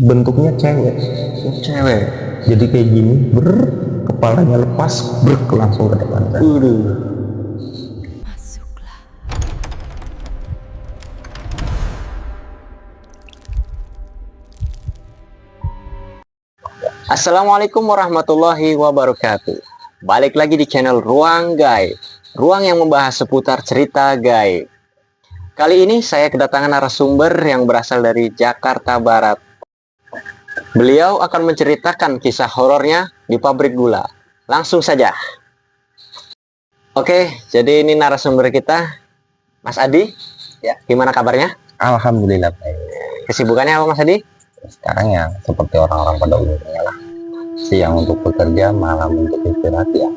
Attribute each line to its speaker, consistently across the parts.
Speaker 1: bentuknya cewek.
Speaker 2: Cewek.
Speaker 1: Jadi kayak gini, kepalanya lepas, langsung ke depan saya.
Speaker 2: Assalamualaikum warahmatullahi wabarakatuh. Balik lagi di channel Ruang Gaib, ruang yang membahas seputar cerita gaib. Kali ini saya kedatangan narasumber yang berasal dari Jakarta Barat. Beliau akan menceritakan kisah horornya di pabrik gula. Langsung saja. Oke, jadi ini narasumber kita, Mas Adi. Ya, gimana kabarnya?
Speaker 1: Alhamdulillah baik.
Speaker 2: Kesibukannya apa, Mas Adi?
Speaker 1: Sekarang ya seperti orang-orang pada umumnya lah, siang untuk bekerja, malam untuk istirahat ya.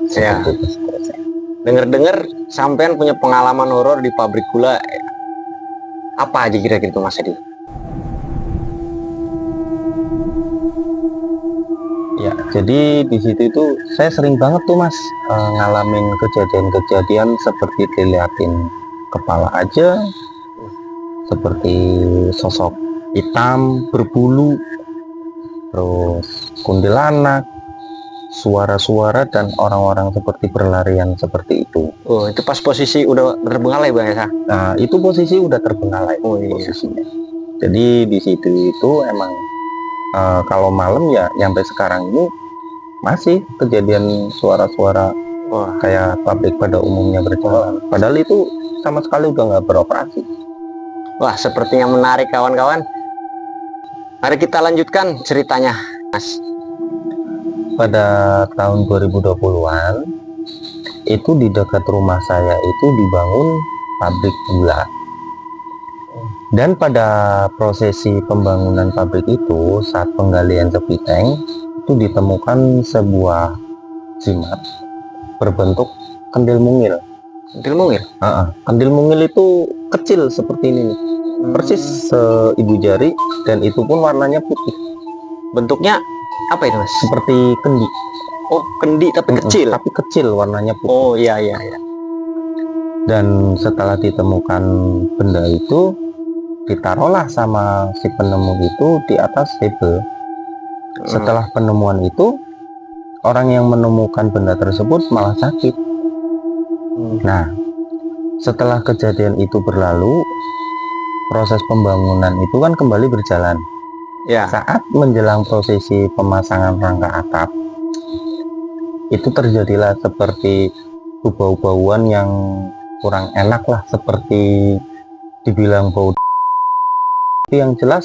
Speaker 1: Seperti itu seterusnya.
Speaker 2: Dengar-dengar sampean punya pengalaman horor di pabrik gula. Apa aja kira-kira itu, Mas Adi?
Speaker 1: Ya, jadi di situ itu saya sering banget tuh Mas ngalamin kejadian-kejadian seperti dilihatin kepala aja, seperti sosok hitam berbulu, terus kuntilanak, suara-suara dan orang-orang seperti berlarian seperti itu.
Speaker 2: Oh, itu pas posisi udah terbengkalai Bang ya?
Speaker 1: Nah, itu posisi udah terbengkalai.
Speaker 2: Oh iya.
Speaker 1: Posisinya. Jadi di situ itu emang kalau malam ya sampai sekarang ini masih kejadian suara-suara kayak pabrik pada umumnya berjalan. Padahal itu sama sekali udah nggak beroperasi.
Speaker 2: Wah, sepertinya menarik kawan-kawan. Mari kita lanjutkan ceritanya, Mas.
Speaker 1: Pada tahun 2020-an itu di dekat rumah saya itu dibangun pabrik gula. Dan pada prosesi pembangunan pabrik itu, saat penggalian sepiteng itu ditemukan sebuah jimat berbentuk kendil mungil.
Speaker 2: Kendil mungil?
Speaker 1: Kendil mungil itu kecil seperti ini nih. Persis seibu jari, dan itu pun warnanya putih.
Speaker 2: Bentuknya apa itu, Mas?
Speaker 1: Seperti kendi.
Speaker 2: Oh, kendi tapi kecil.
Speaker 1: Tapi kecil, warnanya putih.
Speaker 2: Oh iya.
Speaker 1: Dan setelah ditemukan benda itu, ditaruhlah sama si penemu itu di atas hebel. Setelah penemuan itu, orang yang menemukan benda tersebut malah sakit. Nah, setelah kejadian itu berlalu, proses pembangunan itu kan kembali berjalan.
Speaker 2: Ya.
Speaker 1: Saat menjelang prosesi pemasangan rangka atap, itu terjadilah seperti bau-bauan yang kurang enak lah, seperti dibilang bau. Yang jelas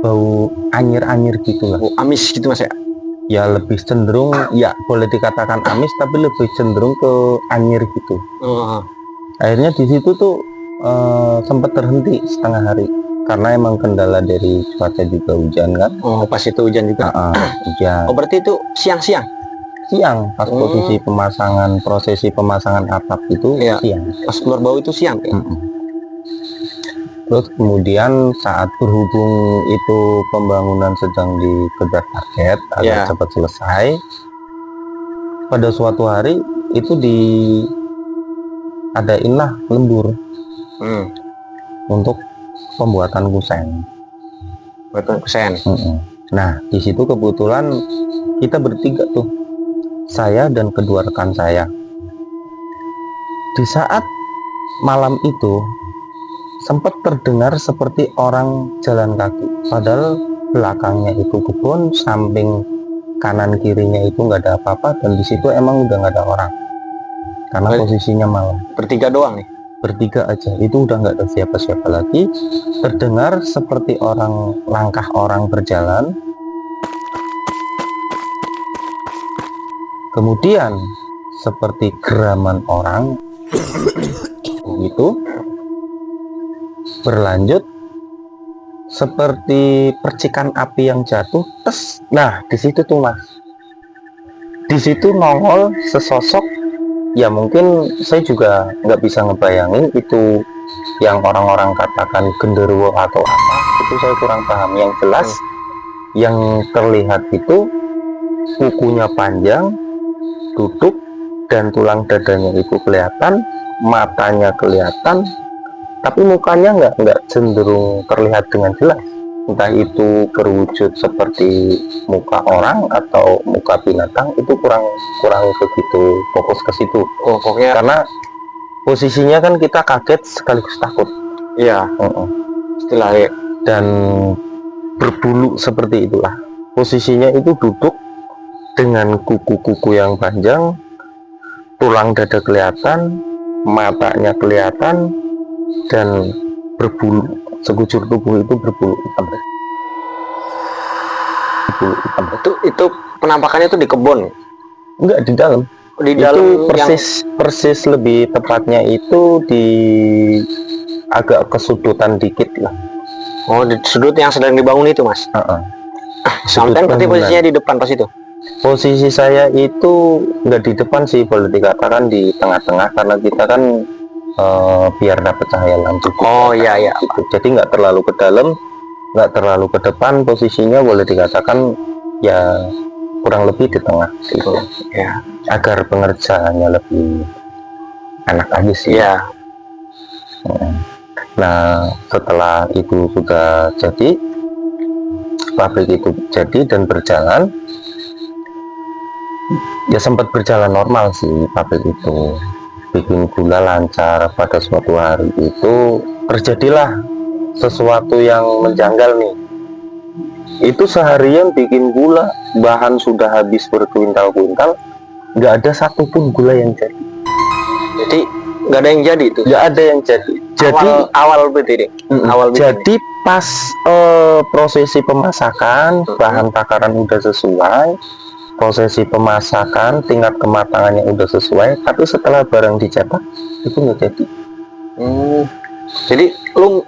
Speaker 1: bau anyir-anyir gitulah.
Speaker 2: Oh, amis gitu Mas ya?
Speaker 1: Ya lebih cenderung, ya boleh dikatakan amis, tapi lebih cenderung ke anyir gitu. Akhirnya di situ tuh sempat terhenti setengah hari karena emang kendala dari cuaca juga, hujan kan.
Speaker 2: Oh, pas itu hujan juga.
Speaker 1: Hujan.
Speaker 2: Oh, berarti itu siang-siang?
Speaker 1: Siang, pas prosesi pemasangan atap itu ya. Siang.
Speaker 2: Pas keluar bau itu siang ya?
Speaker 1: Terus kemudian saat berhubung itu pembangunan sedang dikejar target agar cepat selesai, pada suatu hari itu diadainlah lembur untuk pembuatan kusen. Nah, di situ kebetulan kita bertiga tuh, saya dan kedua rekan saya. Di saat malam itu sempat terdengar seperti orang jalan kaki, padahal belakangnya itu kebun, samping kanan kirinya itu nggak ada apa-apa, dan di situ emang udah nggak ada orang karena posisinya malam.
Speaker 2: Bertiga doang nih?
Speaker 1: Bertiga aja, itu udah nggak ada siapa-siapa lagi. Terdengar seperti langkah orang berjalan, kemudian seperti geraman orang gitu, berlanjut seperti percikan api yang jatuh. Nah, di situ tuh Mas, di situ nongol sesosok. Ya mungkin saya juga nggak bisa ngebayangin itu yang orang-orang katakan genderuwo atau apa, itu saya kurang paham. Yang jelas yang terlihat itu kukunya panjang, duduk, dan tulang dadanya itu kelihatan, matanya kelihatan, tapi mukanya nggak cenderung terlihat dengan jelas. entah itu berwujud seperti muka orang atau muka binatang, itu kurang kurang begitu fokus ke situ.
Speaker 2: Oh, pokoknya
Speaker 1: Karena posisinya kan kita kaget sekaligus takut.
Speaker 2: iya, istilahnya.
Speaker 1: Dan berbulu seperti itulah. Posisinya itu duduk dengan kuku-kuku yang panjang, tulang dada kelihatan, matanya kelihatan, dan berbulu. Sekujur tubuh itu berbulu hitam. Berbulu hitam.
Speaker 2: Itu penampakannya itu di kebun.
Speaker 1: Enggak, di dalam.
Speaker 2: Di dalam
Speaker 1: Itu persis lebih tepatnya itu di agak kesudutan dikit lah.
Speaker 2: Oh, di sudut yang sedang dibangun itu, Mas. Sampai berarti posisinya di depan pas itu.
Speaker 1: Posisi saya itu nggak di depan sih, boleh dikatakan di tengah-tengah, karena kita kan biar dapat cahaya lampu.
Speaker 2: Oh iya iya.
Speaker 1: Gitu. Jadi nggak terlalu ke dalam, nggak terlalu ke depan, posisinya boleh dikatakan ya kurang lebih di tengah gitu.
Speaker 2: Ya.
Speaker 1: Agar pengerjaannya lebih enak aja sih.
Speaker 2: Iya.
Speaker 1: Nah, setelah itu sudah jadi, pabrik itu jadi dan berjalan, ya sempat berjalan normal sih pabrik itu, bikin gula lancar. Pada suatu hari itu terjadilah sesuatu yang menjanggal nih. Itu seharian bikin gula, bahan sudah habis berkuintal-kuintal, nggak ada satupun gula yang jadi.
Speaker 2: Jadi nggak ada yang jadi itu.
Speaker 1: Nggak ada yang jadi. Jadi
Speaker 2: awal berarti deh. Awal
Speaker 1: jadi pas prosesi pemasakan, bahan takaran udah sesuai, prosesi pemasakan tingkat kematangannya udah sesuai, tapi setelah barang dicetak itu nggak jadi.
Speaker 2: Jadi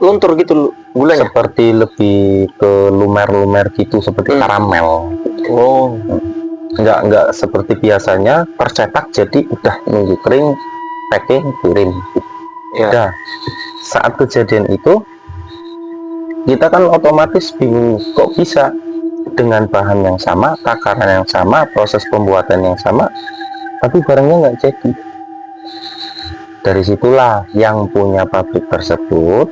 Speaker 2: luntur gitu gulanya.
Speaker 1: Seperti lebih ke lumer-lumer gitu, seperti karamel.
Speaker 2: Oh,
Speaker 1: nggak seperti biasanya tercetak jadi udah nunggu kering, packing, kirim.
Speaker 2: ya.
Speaker 1: Nah, saat kejadian itu kita kan otomatis bingung, kok bisa dengan bahan yang sama, takaran yang sama, proses pembuatan yang sama, tapi barangnya nggak jadi. Dari situlah yang punya pabrik tersebut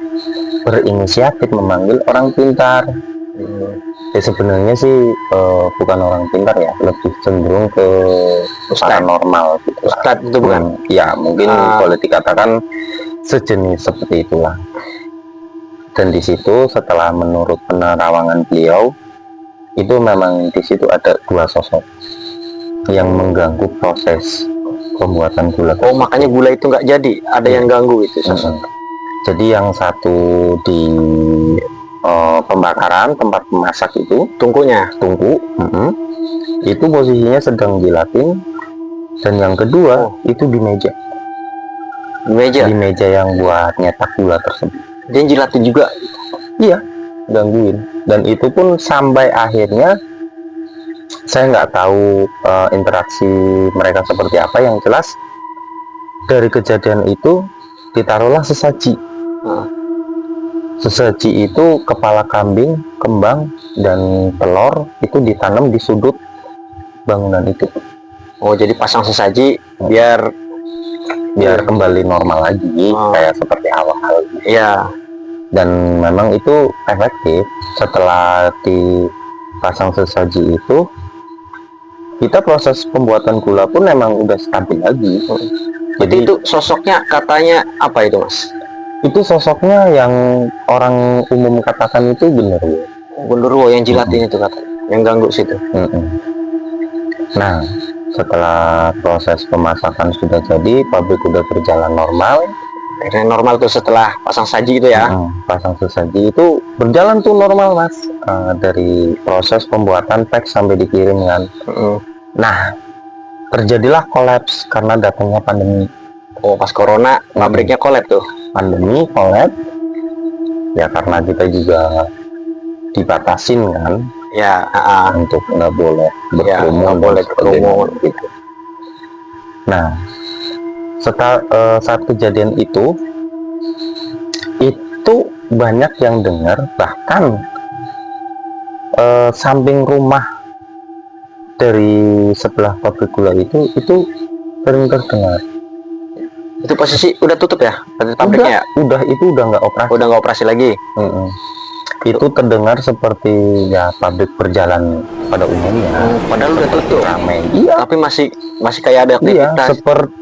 Speaker 1: berinisiatif memanggil orang pintar. Ya sebenarnya sih bukan orang pintar ya, lebih cenderung ke paranormal gitu.
Speaker 2: Ustadz itu bukan?
Speaker 1: Ya mungkin boleh dikatakan sejenis seperti itulah. Dan di situ setelah menurut penerawangan beliau, itu memang di situ ada dua sosok yang mengganggu proses pembuatan gula.
Speaker 2: Oh, makanya gula itu nggak jadi, ada yang ganggu itu sosok.
Speaker 1: Jadi yang satu di pembakaran tempat memasak itu, tungku itu posisinya sedang dilatih, dan yang kedua itu di meja yang buat nyetak gula tersebut.
Speaker 2: Dia jilatin juga.
Speaker 1: Iya, gangguin. Dan itu pun sampai akhirnya saya nggak tahu interaksi mereka seperti apa. Yang jelas dari kejadian itu ditaruhlah sesaji. Sesaji itu kepala kambing, kembang, dan telur itu ditanam di sudut bangunan itu.
Speaker 2: Oh, jadi pasang sesaji biar
Speaker 1: kembali normal lagi, kayak seperti awal.
Speaker 2: Iya.
Speaker 1: Dan memang itu efektif. Setelah dipasang sesaji itu, kita proses pembuatan gula pun memang udah stabil lagi.
Speaker 2: Jadi itu sosoknya katanya apa itu, Mas?
Speaker 1: Itu sosoknya yang orang umum katakan itu genderuwo.
Speaker 2: Genderuwo yang jilatin itu katanya, yang ganggu situ.
Speaker 1: Nah, setelah proses pemasakan sudah jadi, pabrik udah berjalan normal.
Speaker 2: Akhirnya normal tuh setelah pasang saji itu ya.
Speaker 1: Pasang sesaji itu berjalan tuh normal, Mas. Dari proses pembuatan pack sampai dikirim kan. Nah, terjadilah kolaps karena datangnya pandemi.
Speaker 2: Oh, pas corona pabriknya kolaps tuh.
Speaker 1: Pandemi kolaps. Ya karena kita juga dibatasin kan.
Speaker 2: Ya,
Speaker 1: untuk nggak boleh berkerumun, gitu. Nah, saat kejadian itu banyak yang dengar, bahkan samping rumah dari sebelah pabrik gula itu sering terdengar.
Speaker 2: Itu posisi udah tutup ya pabriknya?
Speaker 1: Udah nggak operasi.
Speaker 2: Udah nggak operasi lagi.
Speaker 1: itu terdengar seperti ya pabrik berjalan pada umumnya.
Speaker 2: Padahal udah tutup.
Speaker 1: Ramai. Iya.
Speaker 2: Tapi masih kayak ada
Speaker 1: Iya,
Speaker 2: aktivitas.
Speaker 1: seperti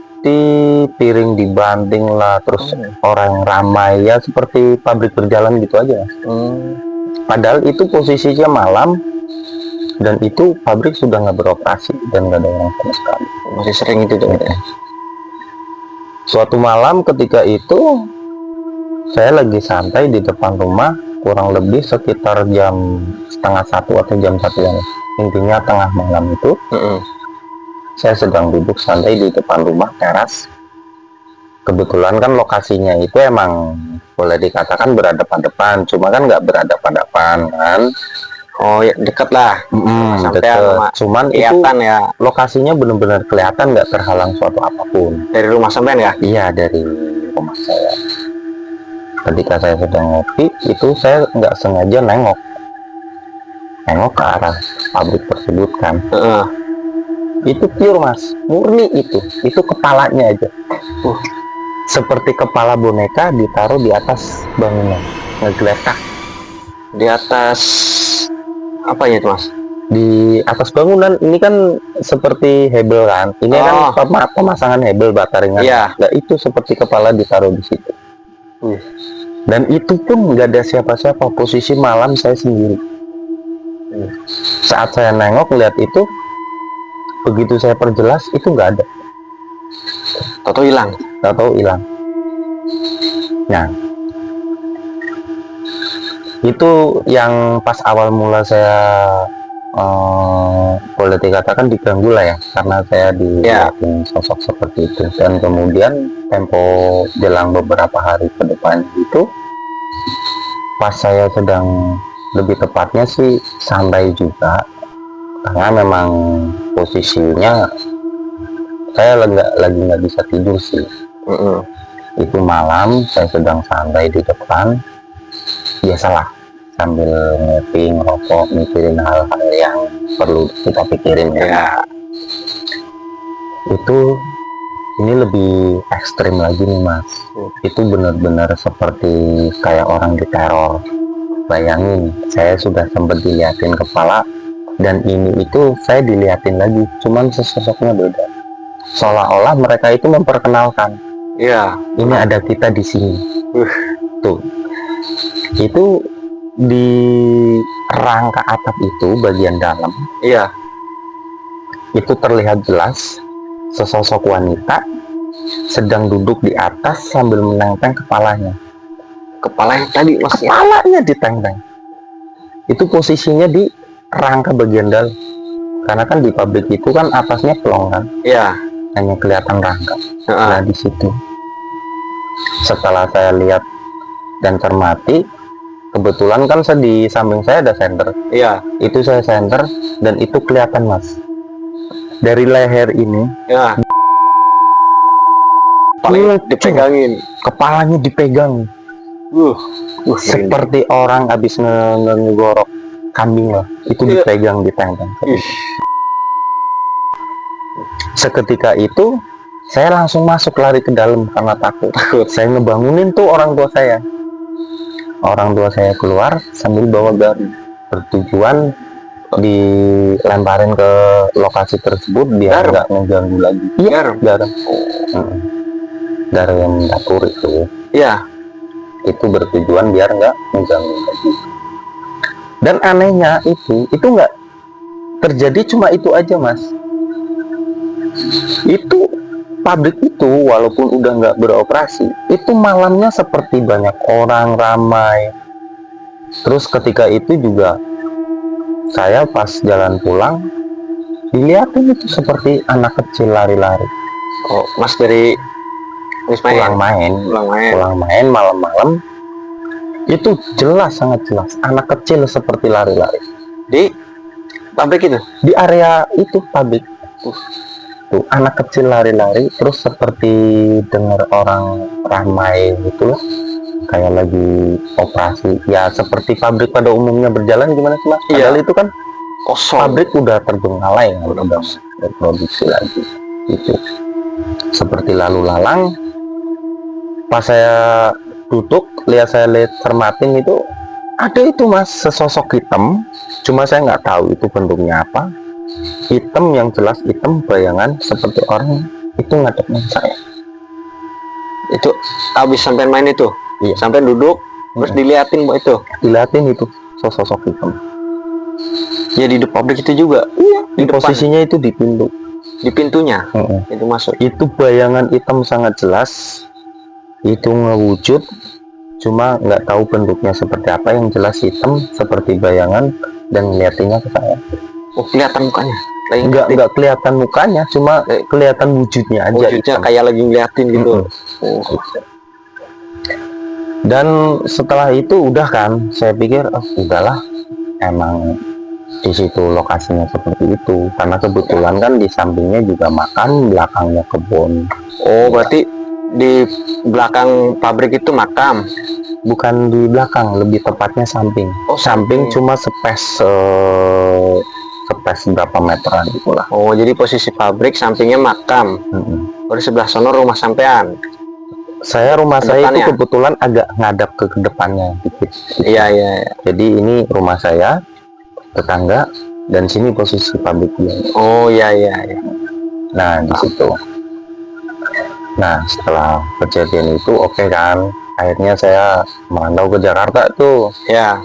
Speaker 1: piring dibanting lah, terus orang ramai ya seperti pabrik berjalan gitu aja. Padahal itu posisinya malam dan itu pabrik sudah nggak beroperasi dan nggak ada orang sama sekali.
Speaker 2: Masih sering itu tuh.
Speaker 1: Suatu malam ketika itu saya lagi santai di depan rumah, kurang lebih sekitar jam setengah 1 atau jam 1-an. Intinya tengah malam itu. Saya sedang duduk santai di depan rumah teras. Kebetulan kan lokasinya itu emang boleh dikatakan berhadapan-hadapan, cuma kan nggak berhadapan-hadapan kan.
Speaker 2: Oh ya, dekat lah.
Speaker 1: Deket. Cuman itu
Speaker 2: kelihatan ya.
Speaker 1: Lokasinya benar-benar kelihatan, nggak terhalang suatu apapun.
Speaker 2: Dari rumah sampean ya?
Speaker 1: Iya, dari rumah saya. Ketika saya sedang ngopi, itu saya nggak sengaja nengok ke arah pabrik tersebut kan. Itu pure mas, murni itu kepalanya aja. Seperti kepala boneka ditaruh di atas bangunan, ngegeletak.
Speaker 2: Di atas apa ya itu mas?
Speaker 1: Di atas bangunan. Ini kan seperti hebel kan, ini kan pemasangan hebel bata ringan. Nah, itu seperti kepala ditaruh di situ. Dan itu pun nggak ada siapa-siapa, posisi malam saya sendiri. Saat saya nengok lihat itu, begitu saya perjelas itu nggak ada.
Speaker 2: Tahu hilang.
Speaker 1: Nah, itu yang pas awal mula saya boleh dikatakan diganggu lah ya, karena saya dilihatin sosok seperti itu. Dan kemudian tempo jelang beberapa hari ke depan itu, pas saya sedang, lebih tepatnya sih santai juga, karena memang posisinya saya lagi nggak bisa tidur sih. Itu malam saya sedang santai di depan, biasalah sambil ngopi, ngerokok, mikirin hal-hal yang perlu kita pikirin ya. Itu ini lebih ekstrim lagi nih mas. Itu benar-benar seperti kayak orang diteror. Bayangin, saya sudah sempat diliatin kepala, dan itu saya diliatin lagi, cuman sesosoknya beda. Seolah-olah mereka itu memperkenalkan, ini ada kita di sini. Tuh, itu di rangka atap itu bagian dalam. Itu terlihat jelas sesosok wanita sedang duduk di atas sambil menenteng kepalanya.
Speaker 2: Kepalanya tadi mas?
Speaker 1: Kepalanya ditenteng. Itu posisinya di rangka bagian dalam, karena kan di pabrik itu kan atasnya pelong kan. Hanya kelihatan rangka. Nah di situ, setelah saya lihat dan cermati, kebetulan kan di samping saya ada senter. Itu saya senter dan itu kelihatan mas, dari leher ini
Speaker 2: dipegangin,
Speaker 1: kepalanya dipegang. Seperti orang habis ngegorok kambing lah, itu dipegang, ditenteng. Seketika itu saya langsung masuk, lari ke dalam karena takut. Saya ngebangunin tuh orang tua saya. Orang tua saya keluar sambil bawa garam, bertujuan dilemparin ke lokasi tersebut biar nggak ngeganggu lagi. Garam. Garam dapur itu. Itu bertujuan biar nggak mengganggu lagi. Dan anehnya itu nggak terjadi cuma itu aja mas. Itu pabrik itu walaupun udah nggak beroperasi, itu malamnya seperti banyak orang ramai. Terus ketika itu juga saya pas jalan pulang dilihatin itu seperti anak kecil lari-lari.
Speaker 2: Mas dari
Speaker 1: pulang main malam-malam, itu jelas, sangat jelas anak kecil seperti lari-lari
Speaker 2: di pabrik itu,
Speaker 1: di area itu pabrik. Tuh anak kecil lari-lari, terus seperti dengar orang ramai gitu lah, kayak lagi operasi ya, seperti pabrik pada umumnya berjalan gimana sih mas? Padahal itu kan kosong, pabrik udah terbengkalai, udah berproduksi lagi. Itu seperti lalu lalang. Pas saya duduk, saya lihat cermatin itu, Ada itu mas, sesosok hitam, cuma saya nggak tahu itu bentuknya apa. Hitam, yang jelas hitam, bayangan seperti orang itu ngadepin saya.
Speaker 2: Itu habis sampai main itu?
Speaker 1: Iya.
Speaker 2: Sampai duduk, terus diliatin Bu itu?
Speaker 1: Dilihatin itu sosok hitam.
Speaker 2: Ya di publik itu juga?
Speaker 1: Iya.
Speaker 2: Di depan?
Speaker 1: Posisinya itu di pintu.
Speaker 2: Di pintunya? Itu masuk?
Speaker 1: Itu bayangan hitam sangat jelas. Itu ngewujud, cuma nggak tahu bentuknya seperti apa. Yang jelas hitam seperti bayangan dan ngeliatinnya ke saya.
Speaker 2: Oh, kelihatan mukanya?
Speaker 1: Nggak kelihatan mukanya, cuma kelihatan wujudnya aja.
Speaker 2: Wujudnya kayak lagi ngeliatin gitu. Oh.
Speaker 1: Dan setelah itu udah kan, saya pikir udahlah, emang di situ lokasinya seperti itu. Karena kebetulan kan di sampingnya juga makam, belakangnya kebun.
Speaker 2: Oh, berarti di belakang pabrik itu makam?
Speaker 1: Bukan di belakang, lebih tepatnya samping.
Speaker 2: Oh,
Speaker 1: samping cuma space berapa meteran itulah.
Speaker 2: Oh, jadi posisi pabrik, sampingnya makam. Oh, di sebelah sana rumah sampean?
Speaker 1: Rumah saya itu kebetulan agak ngadap ke depannya dikit.
Speaker 2: Iya.
Speaker 1: Jadi ini rumah saya, tetangga, dan sini posisi pabriknya.
Speaker 2: Oh, iya.
Speaker 1: Nah, di situ. Nah, setelah kejadian itu oke kan, akhirnya saya merantau ke Jakarta tuh.
Speaker 2: Ya.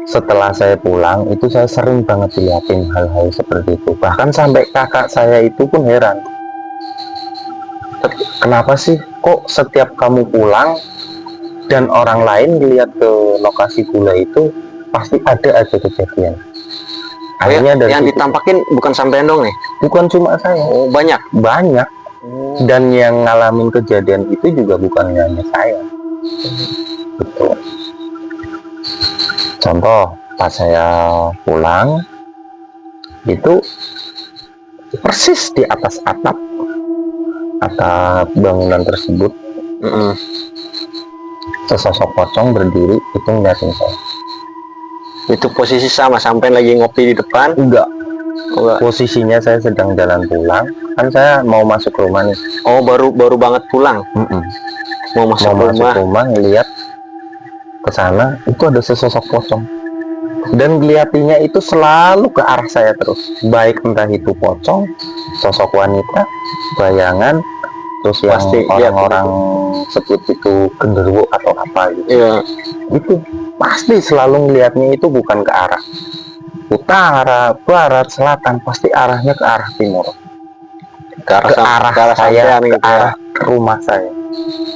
Speaker 1: Setelah saya pulang, itu saya sering banget dilihatin hal-hal seperti itu. Bahkan sampai kakak saya itu pun heran. Kenapa sih kok setiap kamu pulang dan orang lain dilihat ke lokasi gula itu pasti ada aja kejadian. Akhirnya dari
Speaker 2: yang ditampakin bukan sampean dong nih?
Speaker 1: Bukan cuma saya.
Speaker 2: Oh, banyak.
Speaker 1: Dan yang ngalamin kejadian itu juga bukan hanya saya. Betul. Contoh, pas saya pulang itu persis di atas atap bangunan tersebut, sesosok pocong berdiri itu ngeliatin saya.
Speaker 2: Itu posisi sama sampai lagi ngopi di depan?
Speaker 1: Enggak. Posisinya saya sedang jalan pulang, kan saya mau masuk rumah nih.
Speaker 2: Oh, baru banget pulang? Mau masuk rumah
Speaker 1: ngeliat ke sana, itu ada sesosok pocong, dan ngeliatinya itu selalu ke arah saya terus, baik entah itu pocong, sosok wanita, bayangan, terus pasti yang orang sebut itu genderuwo atau apa gitu.
Speaker 2: Iya.
Speaker 1: Itu pasti selalu ngeliatnya itu bukan ke arah utara, barat, selatan, pasti arahnya ke arah timur, ke arah saya, ke arah rumah saya.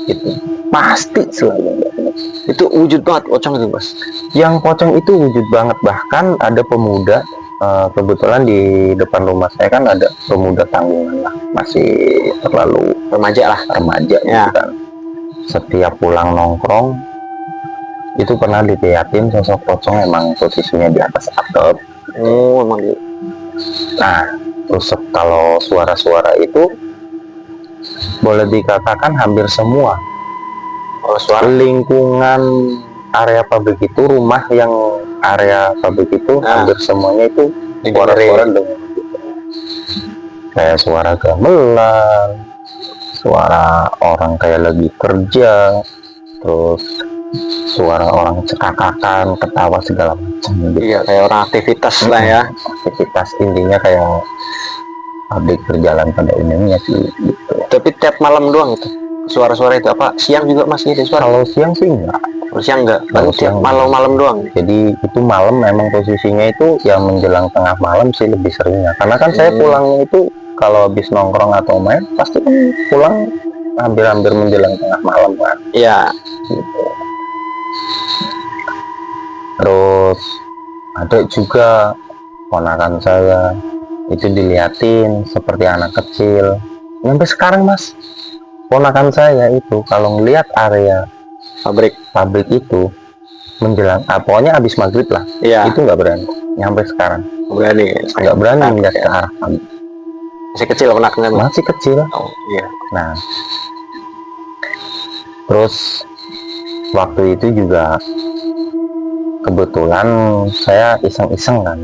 Speaker 1: Itu pasti selalu.
Speaker 2: Itu wujud banget pocong itu, Mas?
Speaker 1: Yang pocong itu wujud banget. Bahkan ada pemuda, kebetulan di depan rumah saya kan ada pemuda tanggungan lah, masih terlalu remaja
Speaker 2: ya.
Speaker 1: Gitu kan. Setiap pulang nongkrong itu pernah dilihatin sosok pocong, emang posisinya di atas atap.
Speaker 2: Oh, emang gitu.
Speaker 1: Nah, terus kalau suara-suara itu boleh dikatakan hampir semua lingkungan area pabrik itu, rumah yang area pabrik itu, hampir semuanya itu suara-suara dengar. Kayak suara gamelan, suara orang kayak lagi kerja, terus suara orang cekakakan, ketawa segala macam gitu.
Speaker 2: Iya, kayak orang aktivitas lah ya.
Speaker 1: Aktivitas, intinya kayak pabrik berjalan pada umumnya sih gitu.
Speaker 2: Tapi tiap malam doang itu suara-suara itu, apa siang juga masih ada suara?
Speaker 1: Kalau siang sih enggak.
Speaker 2: Kalau siang enggak?
Speaker 1: Kalau siang
Speaker 2: malam-malam doang.
Speaker 1: Jadi itu malam memang posisinya itu ya menjelang tengah malam sih lebih seringnya. Karena kan saya pulangnya itu kalau habis nongkrong atau main pasti kan pulang hampir-hampir menjelang tengah malam kan.
Speaker 2: Iya.
Speaker 1: Gitu. Terus ada juga ponakan saya itu diliatin seperti anak kecil. Sampai sekarang mas, ponakan saya itu kalau ngelihat area pabrik itu menjelang, pokoknya habis maghrib lah, itu nggak berani. Sampai sekarang nggak berani melihat ke arah pabrik.
Speaker 2: Masih kecil ponaknya?
Speaker 1: Masih kecil.
Speaker 2: Oh iya.
Speaker 1: Nah, terus waktu itu juga kebetulan saya iseng-iseng kan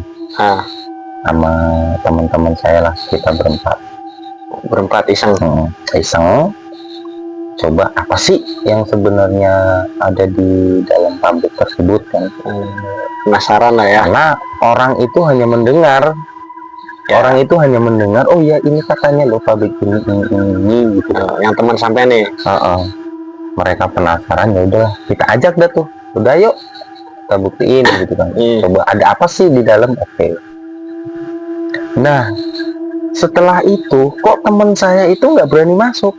Speaker 1: sama teman-teman saya lah, kita berempat iseng coba apa sih yang sebenarnya ada di dalam pabrik tersebut. tersebut kan.
Speaker 2: Penasaran lah ya.
Speaker 1: Karena orang itu hanya mendengar,
Speaker 2: Ya.
Speaker 1: orang itu hanya mendengar, oh ya ini katanya loh pabrik ini gitu.
Speaker 2: Yang teman sampai nih.
Speaker 1: Mereka penasaran, ya udah kita ajak dah tuh, udah yuk kita buktiin gitu kan. Coba ada apa sih di dalam. Oke. Nah setelah itu kok teman saya itu nggak berani masuk,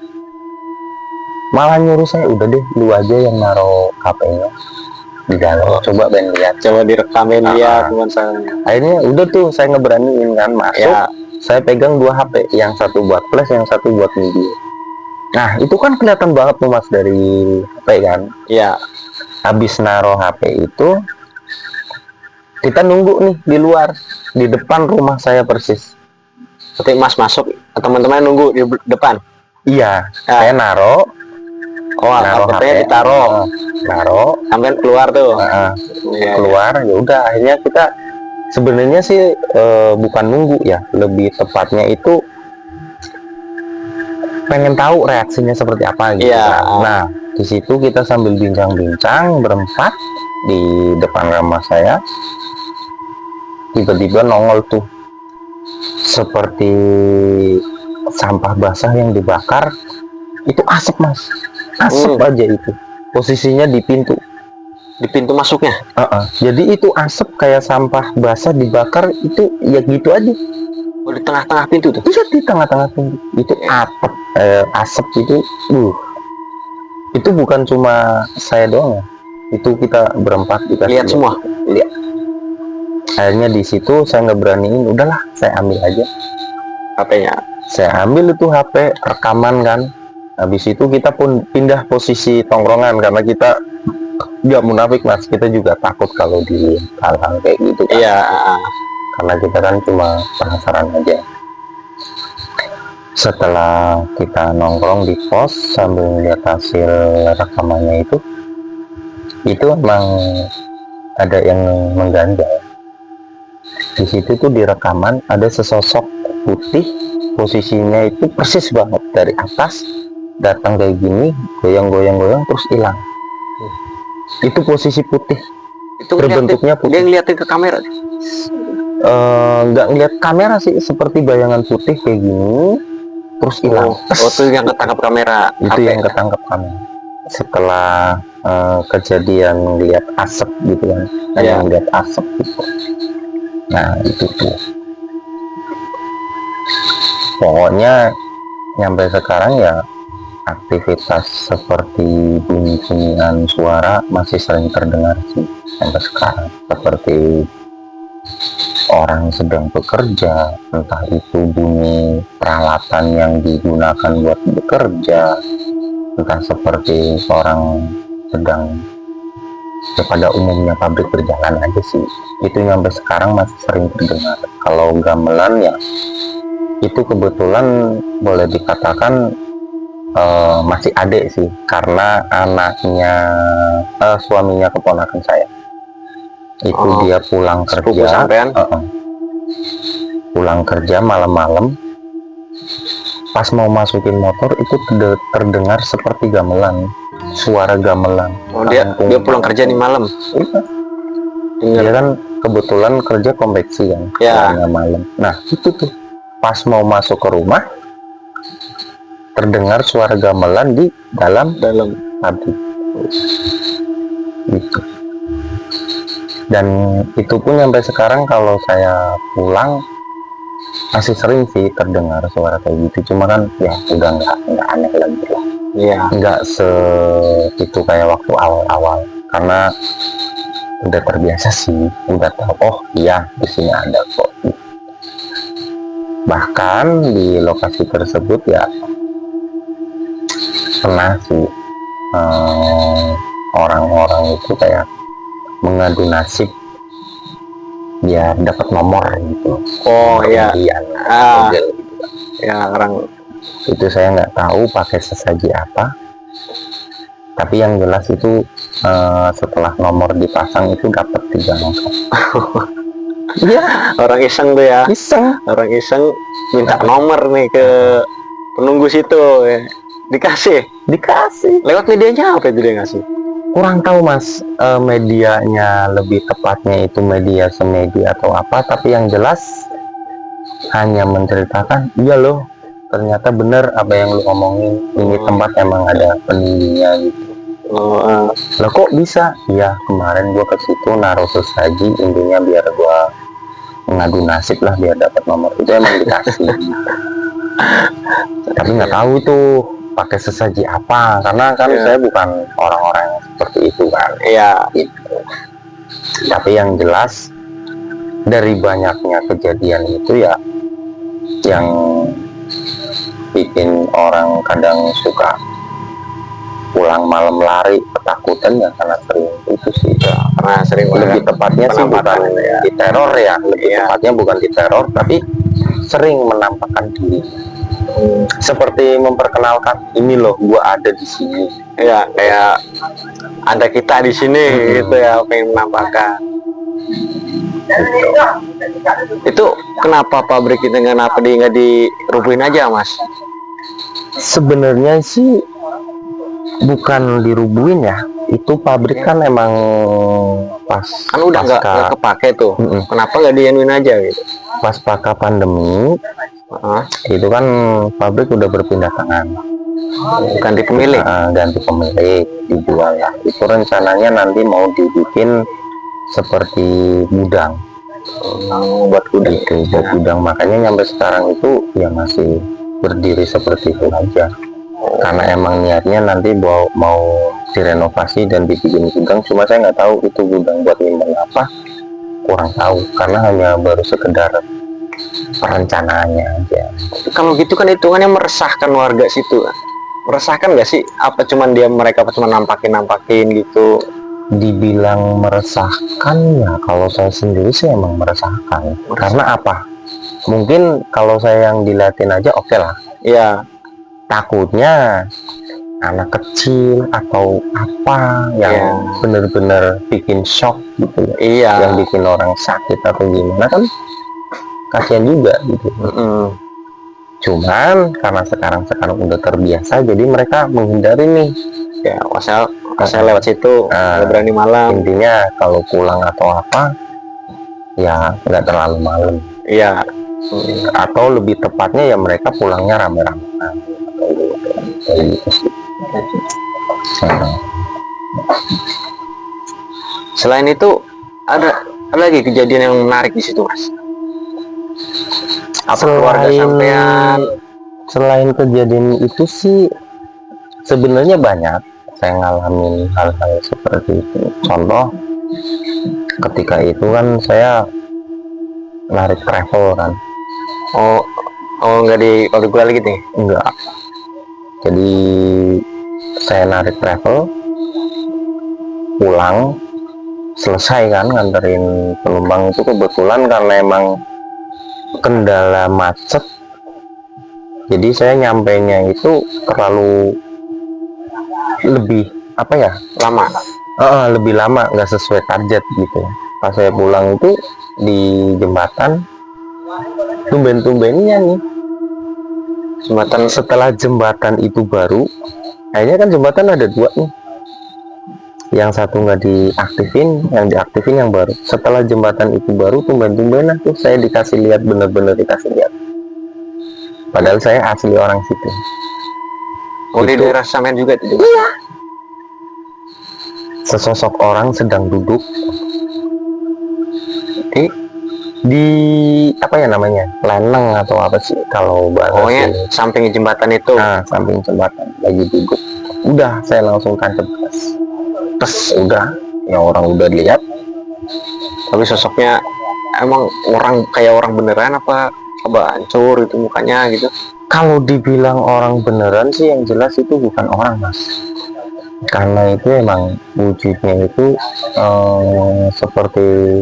Speaker 1: malah nyuruh saya udah deh lu aja yang naruh HP-nya di dalam, coba Ben lihat,
Speaker 2: Coba direkamin dia teman saya.
Speaker 1: akhirnya udah tuh saya ngeberaniin kan masuk.
Speaker 2: Ya.
Speaker 1: Saya pegang 2 HP, yang satu buat flash, yang satu buat video. Nah itu kan kelihatan banget tuh mas dari HP kan.
Speaker 2: Iya.
Speaker 1: Habis naruh HP itu kita nunggu nih di luar, di depan rumah saya persis.
Speaker 2: Berarti Mas masuk, teman-teman nunggu di depan.
Speaker 1: Iya, saya naruh
Speaker 2: HP-nya ditaruh.
Speaker 1: Naruh
Speaker 2: Sampai keluar tuh.
Speaker 1: keluar. Ya udah akhirnya kita sebenarnya sih bukan nunggu ya, lebih tepatnya itu pengen tahu reaksinya seperti apa gitu. Nah di situ kita sambil bincang-bincang berempat di depan rumah saya, tiba-tiba nongol tuh seperti sampah basah yang dibakar, itu asap mas, asap aja itu, posisinya di pintu
Speaker 2: masuknya.
Speaker 1: Jadi itu asap kayak sampah basah dibakar, itu ya gitu aja.
Speaker 2: Di tengah-tengah pintu tuh?
Speaker 1: Iya di tengah-tengah pintu itu asap itu bukan cuma saya doang ya, itu kita berempat kita
Speaker 2: lihat semua.
Speaker 1: Lihat. Akhirnya di situ saya nggak beraniin, udahlah saya ambil aja
Speaker 2: HP-nya.
Speaker 1: Saya ambil itu HP, rekaman kan. Habis itu kita pun pindah posisi tongkrongan karena kita nggak munafik mas, kita juga takut kalau di hal-hal kayak gitu kan.
Speaker 2: Iya.
Speaker 1: Karena kita kan cuma penasaran aja. Setelah kita nongkrong di pos sambil lihat hasil rekamannya itu emang ada yang mengganjal. Di situ tuh di rekaman ada sesosok putih, posisinya itu persis banget dari atas datang kayak gini, goyang-goyang terus hilang. Itu posisi putih.
Speaker 2: Itu
Speaker 1: berbentuknya putih.
Speaker 2: Dia ngeliatin ke kamera.
Speaker 1: Nggak ngeliat kamera sih, seperti bayangan putih kayak gini terus hilang.
Speaker 2: Itu yang ketangkap kamera.
Speaker 1: Itu yang ketangkap kamera. Setelah kejadian lihat asap gitu kan, yang lihat asap gitu. Nah itu tuh pokoknya nyampe sekarang ya aktivitas seperti bunyi-bunyian suara masih sering terdengar sih sampai sekarang, seperti orang sedang bekerja, entah itu bunyi peralatan yang digunakan buat bekerja, entah seperti orang sedang, ya pada umumnya pabrik berjalan aja sih, itu sampai sekarang masih sering terdengar. Kalau gamelan ya itu kebetulan boleh dikatakan masih adik sih, karena anaknya suaminya keponakan saya itu dia pulang kerja, pulang kerja malam-malam, pas mau masukin motor itu terdengar seperti gamelan, suara gamelan.
Speaker 2: Dia pulang kerja di malam.
Speaker 1: Dia kan kebetulan kerja konveksi kan, pulangnya malam. Nah itu tuh pas mau masuk ke rumah terdengar suara gamelan di dalam pabrik gitu. Dan itu pun sampai sekarang kalau saya pulang masih sering sih terdengar suara kayak gitu. Cuma kan ya udah nggak aneh lagi lah. Iya. Nggak itu kayak waktu awal-awal, karena udah terbiasa sih, udah tahu oh iya di sini ada kok. Bahkan di lokasi tersebut ya pernah sih orang-orang itu kayak mengadu nasib biar dapat nomor gitu.
Speaker 2: Iya.
Speaker 1: Gitu.
Speaker 2: Ya orang
Speaker 1: itu saya nggak tahu pakai sesaji apa, tapi yang jelas itu setelah nomor dipasang itu dapat 3 angka. Iya,
Speaker 2: orang iseng tuh ya. Orang iseng minta nomor nih ke penunggu situ ya. Dikasih
Speaker 1: Dikasih
Speaker 2: lewat medianya apa itu dia ngasih?
Speaker 1: kurang tahu mas, medianya lebih tepatnya itu media semedia atau apa, tapi yang jelas hanya menceritakan, iya loh ternyata bener apa yang lu omongin, ini tempat emang ada peningginya gitu. Lah kok bisa? Ya kemarin gua ke situ naruh sesaji, intinya biar gua mengadu nasib lah biar dapat nomor itu, emang dikasih. Tapi nggak tahu tuh pakai sesaji apa, karena kan saya bukan orang-orang yang seperti itu kan.
Speaker 2: Iya.
Speaker 1: Gitu. Tapi yang jelas dari banyaknya kejadian itu ya, yang bikin orang kadang suka pulang malam lari ketakutan ya karena sering itu sih ya,
Speaker 2: Karena sering
Speaker 1: lebih tepatnya sih bukan
Speaker 2: ya.
Speaker 1: di teror ya, lebih tepatnya bukan di teror tapi sering menampakkan diri, seperti memperkenalkan ini loh gua ada di sini
Speaker 2: Ya, kayak ada kita di sini gitu ya, pengen menampakkan. Itu kenapa pabrik itu nggak dirubuhin aja mas?
Speaker 1: sebenarnya sih bukan dirubuhin ya, itu pabrik kan emang pas
Speaker 2: Kan udah nggak kepake tuh. Kenapa nggak dianuin aja gitu?
Speaker 1: pas pasca pandemi itu kan pabrik udah berpindah tangan,
Speaker 2: Ganti pemilik.
Speaker 1: ganti pemilik, dijual lah. Itu rencananya nanti mau dibikin seperti gudang, buat gudang itu, buat gudang. Makanya nyampe sekarang itu ya masih berdiri seperti itu aja, karena emang niatnya nanti mau direnovasi dan dibikin gudang. Cuma saya nggak tahu itu gudang buat nyimpen apa, kurang tahu, karena hanya baru sekedar perencanaannya aja.
Speaker 2: Kalau gitu kan hitungannya meresahkan warga situ. Meresahkan nggak sih? Apa cuman mereka cuma nampakin gitu?
Speaker 1: Dibilang meresahkan ya, kalau saya sendiri sih emang meresahkan. Karena apa? Mungkin kalau saya yang diliatin aja oke lah.
Speaker 2: Ya,
Speaker 1: takutnya anak kecil atau apa yang bener-bener bikin shock gitu ya.
Speaker 2: Iya.
Speaker 1: Yang bikin orang sakit atau gimana kan kasihan juga gitu. Cuman karena sekarang udah terbiasa, jadi mereka menghindari nih.
Speaker 2: Ya, saya lewat situ, nggak berani malam.
Speaker 1: Intinya kalau pulang atau apa, ya nggak terlalu malam.
Speaker 2: Iya.
Speaker 1: Atau lebih tepatnya ya mereka pulangnya rame-rame. Kayak gitu sih.
Speaker 2: Selain itu ada lagi kejadian yang menarik di situ mas? Apa keluarga sampean?
Speaker 1: Selain kejadian itu sih sebenarnya banyak saya ngalamin hal-hal seperti itu. Contoh ketika itu kan saya narik travel kan.
Speaker 2: Nggak di pabrik gula lagi nih?
Speaker 1: Enggak. Jadi saya narik travel pulang, selesai kan nganterin penumpang itu, kebetulan karena emang kendala macet, jadi saya nyampainya itu terlalu lebih
Speaker 2: lama.
Speaker 1: Lebih lama, nggak sesuai target gitu. Pas saya pulang itu di jembatan tumben-tumbennya nih, jembatan, setelah jembatan itu baru, akhirnya kan jembatan ada dua nih, yang satu nggak diaktifin, yang diaktifin yang baru. Setelah jembatan itu baru, tumben-tumbenan tuh saya dikasih lihat, bener-bener dikasih lihat, padahal saya asli orang situ.
Speaker 2: Di daerah sampean juga itu?
Speaker 1: Iya. Sesosok orang sedang duduk di apa ya namanya, leneng atau apa sih kalau bahasa
Speaker 2: ya, samping jembatan itu.
Speaker 1: Samping jembatan lagi duduk. Udah saya langsung tancap tes, udah ya orang udah lihat.
Speaker 2: Tapi sosoknya emang kayak orang beneran apa hancur itu mukanya gitu?
Speaker 1: Kalau dibilang orang beneran sih yang jelas itu bukan orang mas, karena itu emang wujudnya itu seperti,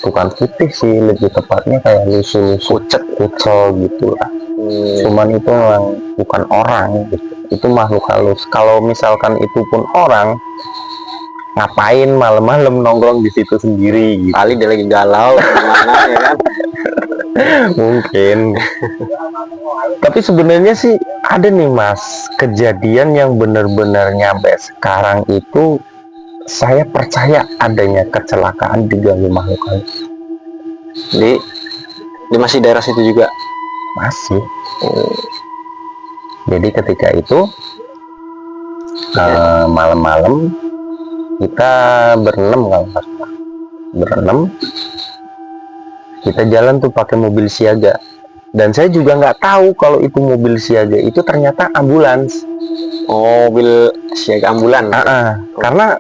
Speaker 1: bukan putih sih, lebih tepatnya kayak lusuh-lusuh, kucel gitu lah. Cuman itu memang bukan orang gitu. Itu makhluk halus. Kalau misalkan itu pun orang, ngapain malam-malam nongkrong di situ sendiri gitu.
Speaker 2: Kali dia lagi galau gimana ya kan.
Speaker 1: Mungkin. Tapi sebenarnya sih ada nih mas, kejadian yang benar-benar nyampe sekarang itu saya percaya adanya kecelakaan diganggu makhluk halus.
Speaker 2: Di masih daerah situ juga.
Speaker 1: Masih. Jadi ketika itu malam-malam kita berenam, kalau nggak salah berenam, kita jalan tuh pakai mobil siaga, dan saya juga nggak tahu kalau itu mobil siaga itu ternyata ambulans.
Speaker 2: Oh, mobil siaga ambulan.
Speaker 1: Karena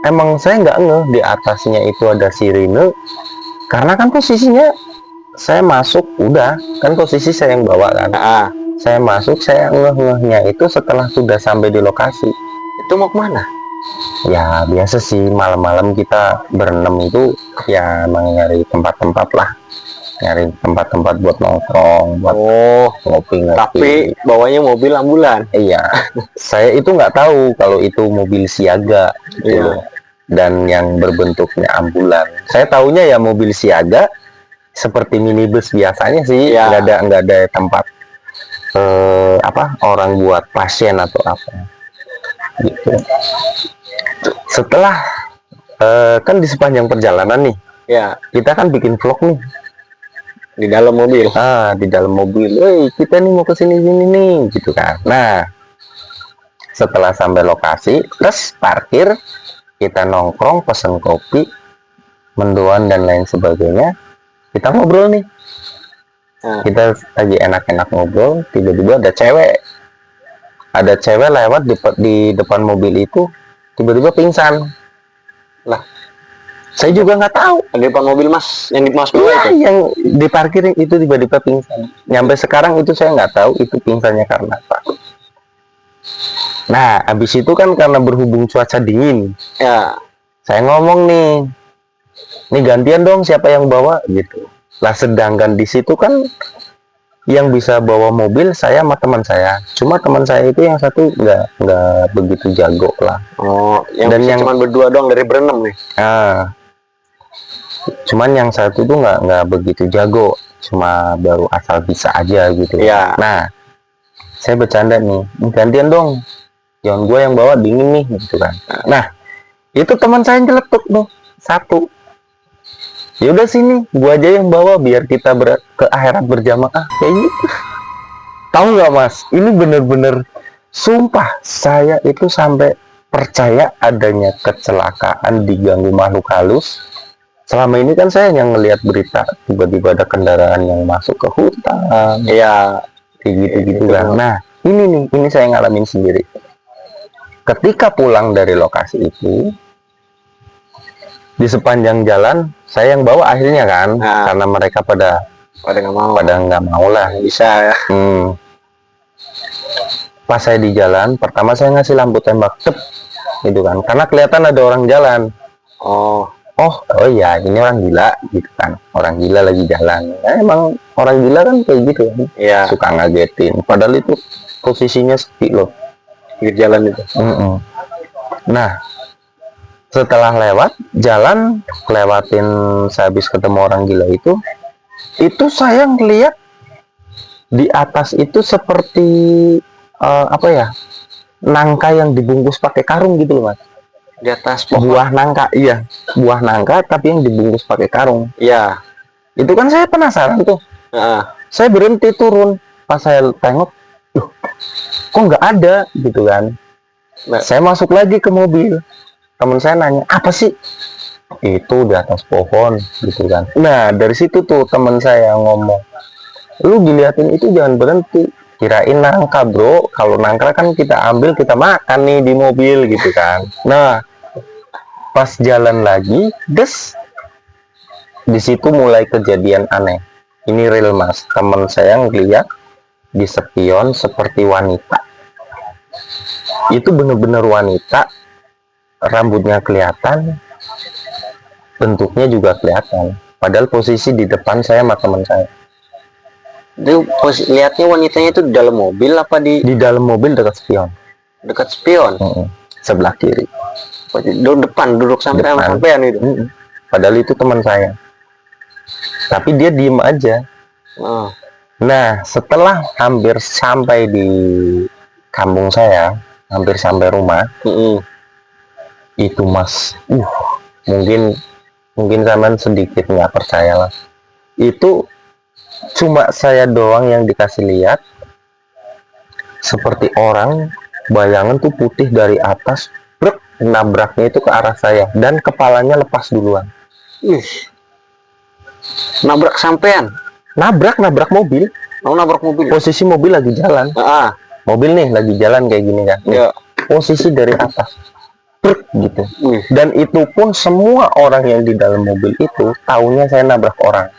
Speaker 1: emang saya nggak ngeh di atasnya itu ada sirine, karena kan posisinya saya masuk, udah kan posisi saya yang bawa kan. Saya masuk, saya ngeh-ngehnya itu setelah sudah sampai di lokasi.
Speaker 2: Itu mau kemana?
Speaker 1: Ya biasa sih, malam-malam kita berenam itu ya emang nyari tempat-tempat lah, nyari tempat-tempat buat nongkrong, buat ngopi-ngopi.
Speaker 2: Tapi bawanya mobil ambulan.
Speaker 1: Iya. Saya itu nggak tahu kalau itu mobil siaga gitu loh. Dan yang berbentuknya ambulan. Saya taunya ya mobil siaga seperti minibus biasanya sih, nggak ada tempat orang buat pasien atau apa gitu. Setelah kan di sepanjang perjalanan nih, kita kan bikin vlog nih
Speaker 2: di dalam mobil.
Speaker 1: Di dalam mobil, kita nih mau kesini nih gitu kan. Nah, setelah sampai lokasi, terus parkir, kita nongkrong, pesen kopi, mendoan dan lain sebagainya. Kita ngobrol nih, kita lagi enak-enak ngobrol, tiba-tiba ada cewek lewat di depan mobil itu, tiba-tiba pingsan. Lah, saya juga nggak tahu.
Speaker 2: Di depan mobil mas, yang di mas itu?
Speaker 1: Yang di parkir itu tiba-tiba pingsan. Nyampe sekarang itu saya nggak tahu itu pingsannya karena apa. Nah, habis itu kan karena berhubung cuaca dingin, saya ngomong nih gantian dong siapa yang bawa gitu. Lah, sedangkan di situ kan yang bisa bawa mobil saya sama teman saya. Cuma teman saya itu yang satu nggak begitu jago lah.
Speaker 2: Yang cuma berdua doang dari berenam nih.
Speaker 1: Cuman yang satu tuh nggak begitu jago, cuma baru asal bisa aja gitu. Nah, saya bercanda nih, gantian dong, jangan gue yang bawa, dingin nih gitu kan. Nah, itu teman saya yang nyeletuk tuh satu. Ya udah sini, gua aja yang bawa biar kita ke akhirat berjamaah kayak gitu. Tahu nggak mas? Ini bener-bener sumpah saya itu sampai percaya adanya kecelakaan diganggu makhluk halus. Selama ini kan saya yang ngelihat berita tiba-tiba ada kendaraan yang masuk ke hutan. Kayak gitu-gitu kan. Nah, ini saya ngalamin sendiri. Ketika pulang dari lokasi itu, di sepanjang jalan saya yang bawa akhirnya kan, karena mereka pada nggak mau lah,
Speaker 2: bisa ya.
Speaker 1: Pas saya di jalan, pertama saya ngasih lampu tembak gitu kan, karena kelihatan ada orang jalan. Oh iya, ini orang gila gitu kan, orang gila lagi jalan. Emang orang gila kan kayak gitu kan, suka ngagetin, padahal itu posisinya sepi loh,
Speaker 2: di jalan itu.
Speaker 1: Nah, setelah lewat jalan, lewatin saya habis ketemu orang gila itu saya ngeliat di atas itu seperti nangka yang dibungkus pakai karung gitu loh mas.
Speaker 2: Di atas pohon.
Speaker 1: Buah nangka tapi yang dibungkus pakai karung. Itu kan saya penasaran tuh. Saya berhenti turun, pas saya tengok, kok nggak ada gitu kan. Saya masuk lagi ke mobil. Teman saya nanya, apa sih? Itu di atas pohon gitu kan. Nah, dari situ tuh teman saya ngomong, lu diliatin itu jangan berhenti, kirain nangka bro, kalau nangka kan kita ambil kita makan nih di mobil gitu kan. Nah, pas jalan lagi, di situ mulai kejadian aneh. Ini real mas, teman saya ngeliat di spion seperti wanita. Itu bener-bener wanita, rambutnya kelihatan, bentuknya juga kelihatan. Padahal posisi di depan saya sama teman saya.
Speaker 2: Itu lihatnya wanitanya itu di dalam mobil apa di
Speaker 1: dalam mobil dekat spion?
Speaker 2: Dekat spion.
Speaker 1: Sebelah kiri.
Speaker 2: Depan duduk sampean itu.
Speaker 1: Padahal itu teman saya. Tapi dia diem aja. Nah, setelah hampir sampai di kampung saya, hampir sampai rumah, Itu mas, mungkin zaman sedikit nggak percaya lah. Itu cuma saya doang yang dikasih lihat, seperti orang bayangan tuh putih dari atas, brek, nabraknya itu ke arah saya dan kepalanya lepas duluan.
Speaker 2: Nabrak sampean?
Speaker 1: Nabrak mobil.
Speaker 2: Nabrak mobil.
Speaker 1: Posisi mobil lagi jalan. Mobil nih lagi jalan kayak gini kan.
Speaker 2: Ya.
Speaker 1: Posisi dari atas, brek, gitu. Dan itu pun semua orang yang di dalam mobil itu taunya saya nabrak orang.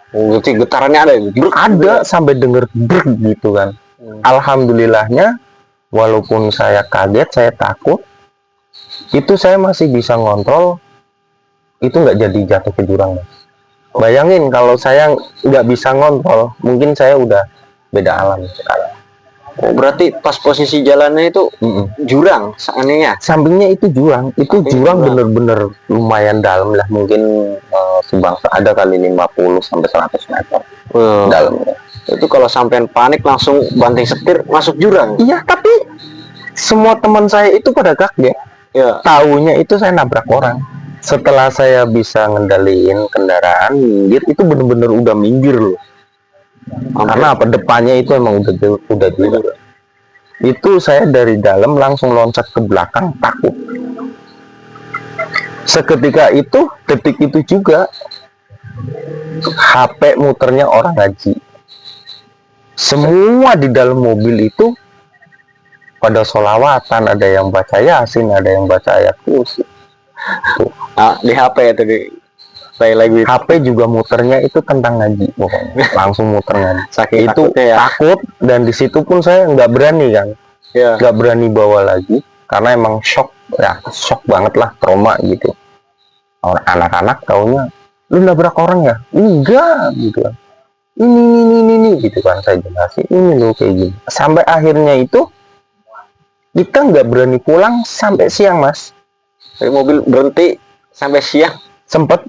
Speaker 2: Berarti getarannya ada ya?
Speaker 1: Ada sampai denger brek gitu kan. Alhamdulillahnya, walaupun saya kaget, saya takut, itu saya masih bisa ngontrol, itu nggak jadi jatuh ke jurang. Bayangin kalau saya nggak bisa ngontrol, mungkin saya udah beda alam sekarang.
Speaker 2: Berarti pas posisi jalannya itu jurang, seandainya.
Speaker 1: Sampingnya itu jurang, jurang bener-bener lumayan dalam lah, mungkin sebangsa ada kali 50 sampai 100 meter dalamnya.
Speaker 2: Itu kalau sampean panik langsung banting setir masuk jurang.
Speaker 1: Iya, tapi semua teman saya itu pada kaget.
Speaker 2: Ya.
Speaker 1: Taunya itu saya nabrak orang. Setelah saya bisa ngendaliin kendaraan minggir, itu bener-bener udah minggir loh. Karena apa, depannya itu emang udah juga. Itu saya dari dalam langsung loncat ke belakang, takut. Seketika itu, detik itu juga HP muternya orang haji. Semua di dalam mobil itu pada sholawatan, ada yang baca Yasin, ada yang baca ayat kursi.
Speaker 2: Di HP itu saya lagi
Speaker 1: HP juga muternya itu tentang ngaji, pokoknya langsung muter ngaji.
Speaker 2: Saking
Speaker 1: itu
Speaker 2: ya.
Speaker 1: Takut, dan di situ pun saya nggak berani kan, nggak berani bawa lagi karena emang shock banget lah, trauma gitu. Anak-anak taunya, lu nabrak orang ya? Enggak gitu kan. Ini gitu kan, saya jelasin ini lo kayak gini. Sampai akhirnya itu kita nggak berani pulang sampai siang mas.
Speaker 2: Dari mobil berhenti sampai siang.
Speaker 1: Sempet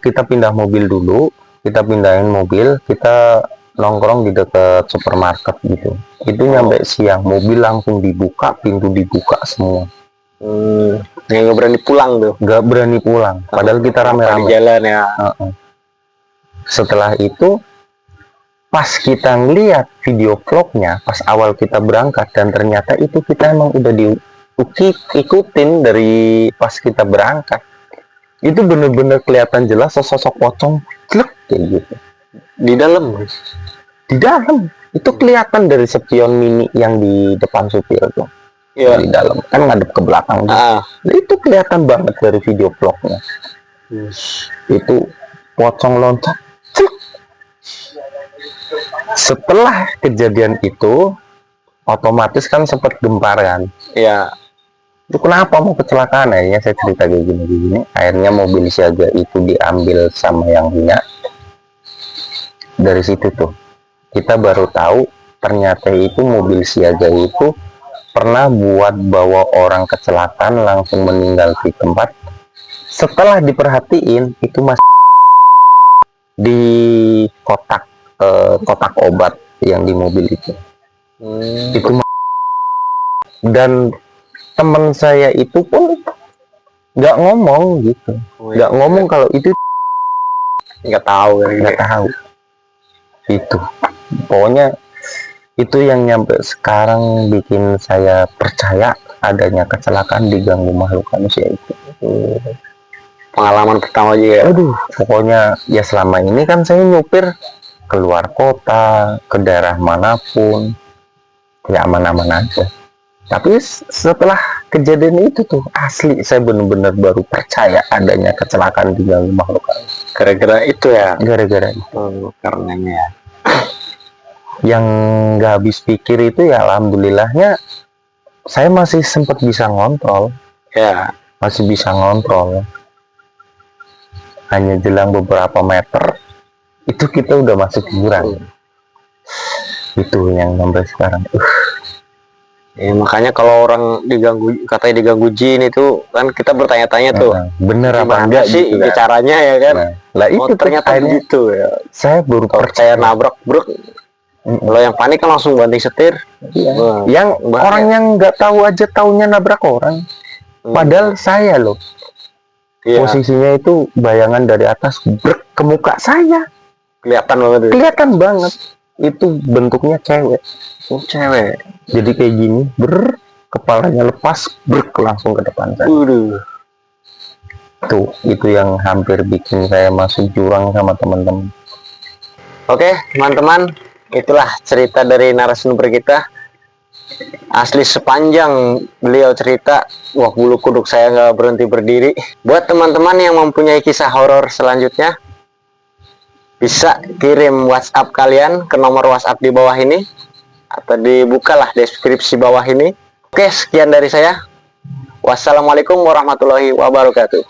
Speaker 1: kita pindah mobil dulu, kita pindahin mobil, kita nongkrong di dekat supermarket gitu. Itu nyampe siang, mobil langsung dibuka, pintu dibuka semua.
Speaker 2: Nggak berani pulang tuh.
Speaker 1: Nggak berani pulang, padahal kita rame-rame
Speaker 2: jalan ya.
Speaker 1: Setelah itu, pas kita ngeliat video vlognya, pas awal kita berangkat, dan ternyata itu kita emang udah ikutin dari pas kita berangkat. Itu bener-bener kelihatan jelas sosok pocong klek kayak gitu di dalam itu kelihatan dari spion mini yang di depan supir tuh. Di dalam kan ngadep ke belakang itu kelihatan banget dari video vlognya. Itu pocong loncat klek. Setelah kejadian itu otomatis kan sempat gempar kan. Itu kenapa mau kecelakaan, akhirnya saya cerita kayak gini. Akhirnya mobil siaga itu diambil sama yang punya. Dari situ tuh kita baru tahu ternyata itu mobil siaga itu pernah buat bawa orang kecelakaan langsung meninggal di tempat. Setelah diperhatiin itu masih di kotak obat yang di mobil itu. Itu dan teman saya itu pun nggak ngomong gitu, nggak ngomong kalau itu, nggak tahu. Itu pokoknya itu yang nyampe sekarang bikin saya percaya adanya kecelakaan diganggu makhluk manusia itu.
Speaker 2: Pengalaman pertama juga ya.
Speaker 1: Pokoknya ya selama ini kan saya nyupir keluar kota, ke daerah manapun ya aman-aman aja. Tapi setelah kejadian itu tuh asli saya bener-bener baru percaya adanya kecelakaan diganggu makhluk halus.
Speaker 2: Gara-gara itu ya?
Speaker 1: Gara-gara itu.
Speaker 2: Karenanya.
Speaker 1: Yang nggak habis pikir itu ya alhamdulillahnya saya masih sempat bisa ngontrol. Masih bisa ngontrol. Hanya jelang beberapa meter itu kita udah masuk jurang. Itu yang sampai sekarang.
Speaker 2: Makanya kalau orang katanya diganggu jin itu kan kita bertanya-tanya tuh,
Speaker 1: bener apa enggak
Speaker 2: sih
Speaker 1: gitu kan?
Speaker 2: Caranya ya kan?
Speaker 1: Lah itu
Speaker 2: ternyata begitu ya.
Speaker 1: Saya baru
Speaker 2: percaya nabrak bruk. Kalau yang panik kan langsung banting setir.
Speaker 1: Yang orang yang nggak tahu aja taunya nabrak orang. Padahal saya loh,
Speaker 2: Iya,
Speaker 1: posisinya itu bayangan dari atas brek ke muka saya.
Speaker 2: kelihatan banget ya.
Speaker 1: Kelihatan banget. Itu bentuknya cewek.
Speaker 2: Oh, cewek.
Speaker 1: Jadi kayak gini, kepalanya lepas, langsung ke depan saya. Tuh, itu yang hampir bikin saya masuk jurang sama teman-teman.
Speaker 2: Oke, teman-teman, itulah cerita dari narasumber kita. Asli sepanjang beliau cerita, wah bulu kuduk saya nggak berhenti berdiri. Buat teman-teman yang mempunyai kisah horor selanjutnya, bisa kirim WhatsApp kalian ke nomor WhatsApp di bawah ini, atau dibukalah deskripsi bawah ini. Oke, sekian dari saya. Wassalamualaikum warahmatullahi wabarakatuh.